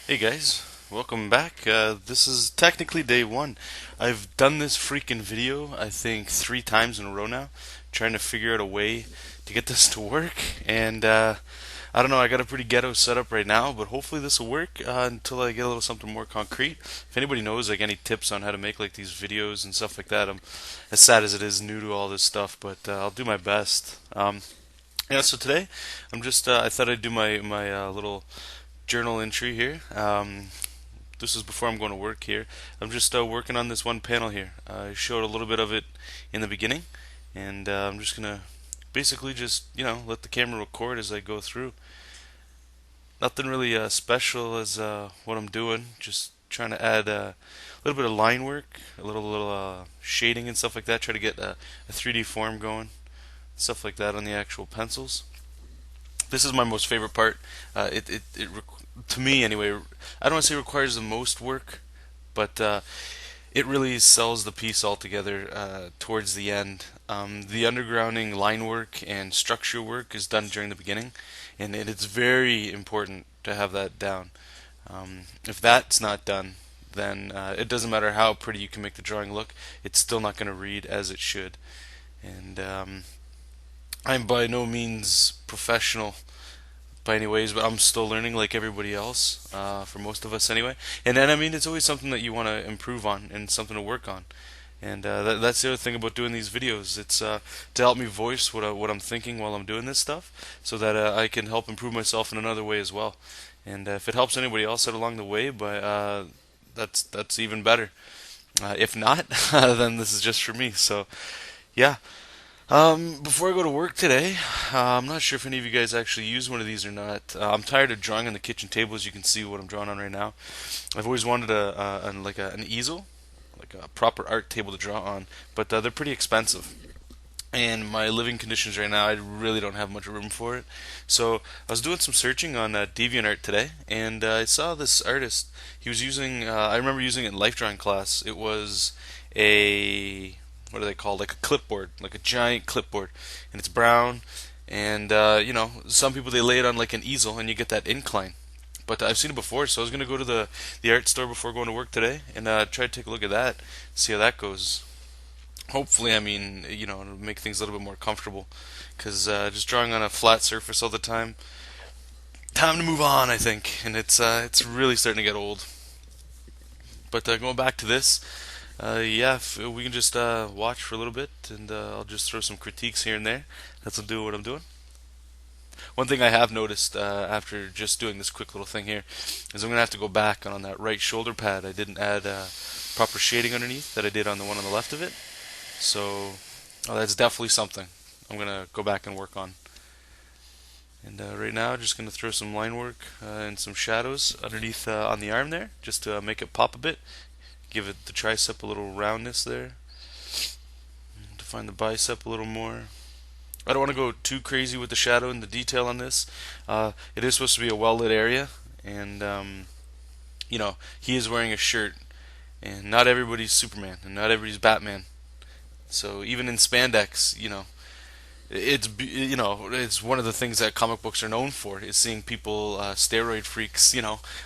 Hey guys, welcome back. This is technically day one. I've done this freaking video, I think, 3 times in a row now, trying to figure out a way to get this to work. And I don't know, I got a pretty ghetto setup right now, but hopefully this will work until I get a little something more concrete. If anybody knows like any tips on how to make like these videos and stuff like that, I'm as sad as it is new to all this stuff, but I'll do my best. Yeah, so today I'm just I thought I'd do my little journal entry here. This is before I'm going to work here. I'm just working on this one panel here. I showed a little bit of it in the beginning, and I'm just gonna basically just let the camera record as I go through. Nothing really special as what I'm doing. Just trying to add a little bit of line work, a little shading and stuff like that. Try to get a 3D form going, stuff like that on the actual pencils. This is my most favorite part. To me anyway. I don't want to say requires the most work, but it really sells the piece altogether towards the end. The undergrounding line work and structure work is done during the beginning, and it's very important to have that down. If that's not done, then it doesn't matter how pretty you can make the drawing look, it's still not going to read as it should. And I'm by no means professional by any ways, but I'm still learning like everybody else, for most of us anyway. And then, I mean, it's always something that you want to improve on and something to work on. And that's the other thing about doing these videos. It's to help me voice what I'm thinking while I'm doing this stuff, so that I can help improve myself in another way as well. And if it helps anybody else out along the way, that's even better. If not, then this is just for me. So yeah. Before I go to work today, I'm not sure if any of you guys actually use one of these or not. I'm tired of drawing on the kitchen table, as you can see what I'm drawing on right now. I've always wanted an easel, like a proper art table to draw on, but they're pretty expensive. And my living conditions right now, I really don't have much room for it. So I was doing some searching on DeviantArt today, and I saw this artist. He was using, I remember using it in life drawing class. It was a what are they called? Like a clipboard, like a giant clipboard, and it's brown. And some people they lay it on like an easel, and you get that incline. But I've seen it before, so I was gonna go to the art store before going to work today and try to take a look at that, see how that goes. Hopefully, I mean, it'll make things a little bit more comfortable. Because just drawing on a flat surface all the time, time to move on, I think, and it's really starting to get old. But going back to this, yeah, if we can just watch for a little bit, and I'll just throw some critiques here and there. That's will do what I'm doing. One thing I have noticed after just doing this quick little thing here is I'm gonna have to go back on that right shoulder pad. I didn't add proper shading underneath that I did on the one on the left of it, so that's definitely something I'm gonna go back and work on. And right now, just gonna throw some line work and some shadows underneath on the arm there, just to make it pop a bit, give it the tricep a little roundness there. Define the bicep a little more. I don't want to go too crazy with the shadow and the detail on this. It is supposed to be a well lit area, and he is wearing a shirt, and not everybody's Superman, and not everybody's Batman. So even in spandex, it's one of the things that comic books are known for is seeing people steroid freaks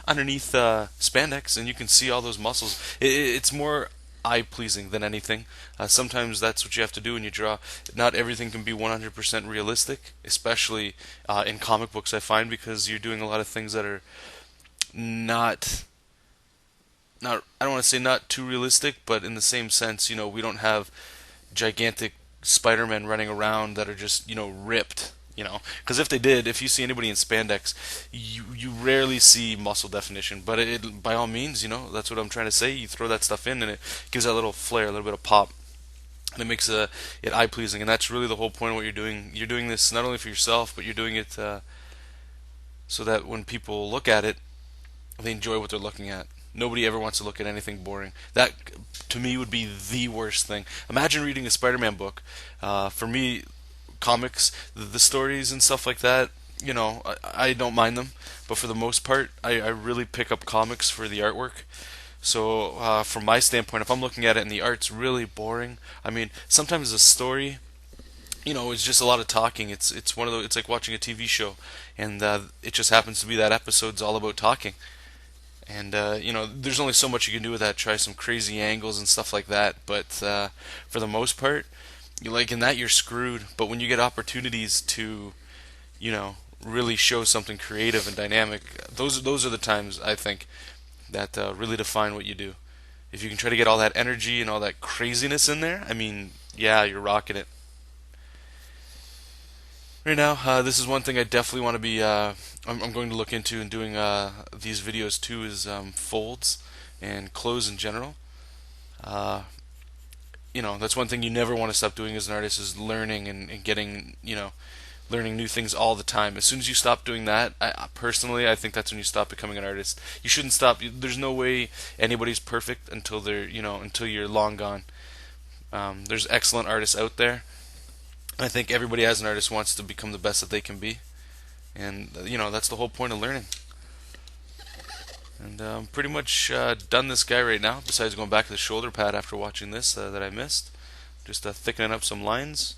underneath spandex, and you can see all those muscles. It's more eye pleasing than anything. Sometimes that's what you have to do when you draw. Not everything can be 100% realistic, especially in comic books, I find, because you're doing a lot of things that are not not I don't want to say not too realistic, but in the same sense, we don't have gigantic Spider-Men running around that are just ripped. Because if they did, if you see anybody in spandex, you rarely see muscle definition. But it by all means, that's what I'm trying to say. You throw that stuff in, and it gives that little flair, a little bit of pop, and it makes it eye pleasing. And that's really the whole point of what you're doing. You're doing this not only for yourself, but you're doing it so that when people look at it, they enjoy what they're looking at. Nobody ever wants to look at anything boring. That, to me, would be the worst thing. Imagine reading a Spider-Man book. For me, comics, the stories and stuff like that, I don't mind them. But for the most part, I really pick up comics for the artwork. So, from my standpoint, if I'm looking at it and the art's really boring, I mean, sometimes a story, it's just a lot of talking. It's it's like watching a TV show, and it just happens to be that episode's all about talking. And there's only so much you can do with that. Try some crazy angles and stuff like that. But for the most part, like in that, you're screwed. But when you get opportunities to, you know, really show something creative and dynamic, those are the times I think that really define what you do. If you can try to get all that energy and all that craziness in there, I mean, yeah, you're rocking it. Right now, this is one thing I definitely want to be. I'm going to look into and doing these videos too. Is folds and clothes in general. Uh, that's one thing you never want to stop doing as an artist is learning and getting learning new things all the time. As soon as you stop doing that, personally, I think that's when you stop becoming an artist. You shouldn't stop. There's no way anybody's perfect until until you're long gone. There's excellent artists out there. I think everybody as an artist wants to become the best that they can be, and that's the whole point of learning. And I'm pretty much done this guy right now. Besides going back to the shoulder pad after watching this that I missed, just thickening up some lines.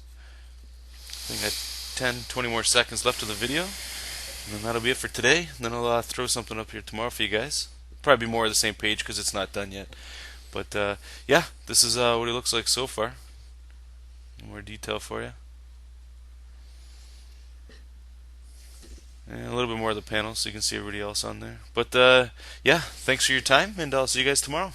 I think I got 10, 20 more seconds left of the video, and then that'll be it for today. And then I'll throw something up here tomorrow for you guys. Probably more of the same page because it's not done yet. But yeah, this is what it looks like so far. More detail for you. And a little bit more of the panel so you can see everybody else on there. But yeah, thanks for your time, and I'll see you guys tomorrow.